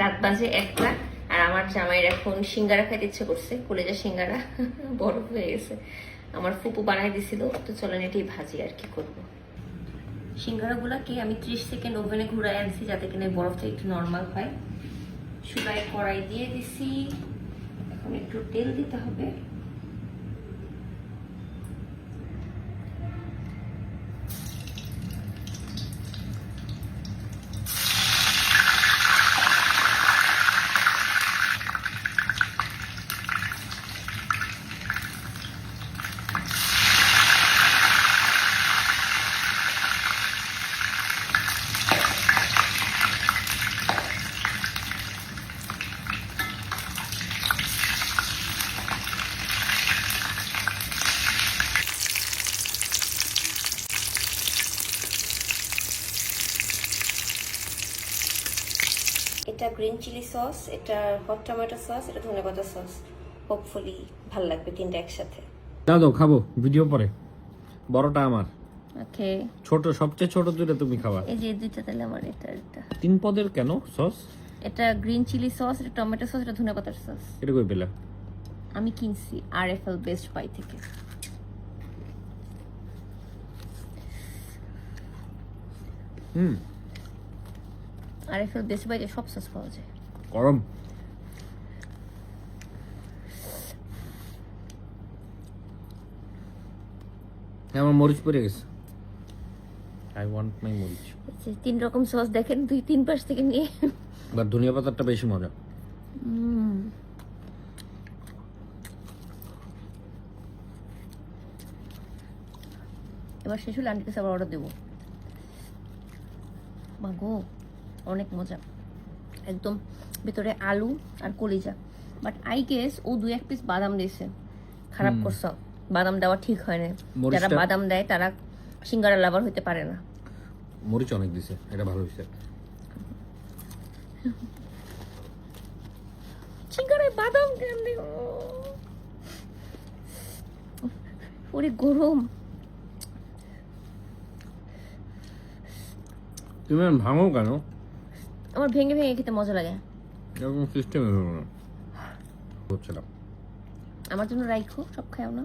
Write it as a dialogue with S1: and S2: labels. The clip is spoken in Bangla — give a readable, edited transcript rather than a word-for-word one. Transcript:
S1: রাত বাজে 1টা আর আমার জামাইয়ের এখন সিঙ্গারা খাইতে ইচ্ছে করছে, কলেজের সিঙ্গারা বরফ হয়ে গেছে। আমার ফুপু বানাই দিছিল, তো চলেন এটাই ভাজি আর কি করবো। সিঙ্গারাগুলাকে আমি 30 সেকেন্ড ওভেনে ঘুরাই আনছি যাতে কিনা বরফটা একটু নর্মাল হয়। চুলায় কড়াই দিয়ে দিছি, এখন একটু তেল দিতে হবে। এটা গ্রিন চিলি সস, এটা হট টমেটো সস, এটা ধনেপাতা সস। হোপফুলি ভাল লাগবে তিনটা একসাথে।
S2: দাও খাবো, ভিডিও পরে। বড়টা আমার।
S1: ওকে।
S2: ছোট, সবচেয়ে ছোট দুটো তুমি খাবা।
S1: এই যে দুইটা তাহলে আমার এটা।
S2: 3 পদের কেন সস?
S1: এটা গ্রিন চিলি সস, এটা টমেটো সস, এটা ধনেপাতার সস।
S2: এটা কই পেলা?
S1: আমি কিনছি RFL বেস্ট বাই থেকে। RFL বেস্ট বাইতে সব সস পাওয়া যায়।
S2: গরম। আমার মরিচ পড়ে গেছে। আই ওয়ান্ট মাই মরিচ।
S1: 3 রকম সস দেখেন, 2-3 পাশ থেকে নিয়ে।
S2: বাট ধনিয়া পাতাটা বেশি মজা।
S1: এবার শেষ হলে আন্টির কাছে আবার অর্ডার দেবো। মাগো অনেক মজা, একদম ভিতরে আলু আর কলিজা। বাট আই গেস ও 2-1 পিস বাদাম দিয়েছে, খারাপ করছো। বাদাম দেওয়া ঠিক হয় না, যারা বাদাম দেয় তারা সিঙ্গারা লাভার হইতে পারে না।
S2: মরিচ অনেক দিছে, এটা ভালো হইছে।
S1: সিঙ্গারায় বাদাম কেন দিও? ওরে গরম।
S2: তুমি ভাঙো কেন?
S1: আমার ভেঙে ভেঙে খেতে মজা লাগে।
S2: এরকম সিস্টেম হচ্ছে না।
S1: আমার জন্য রাইখো, সব খাও না।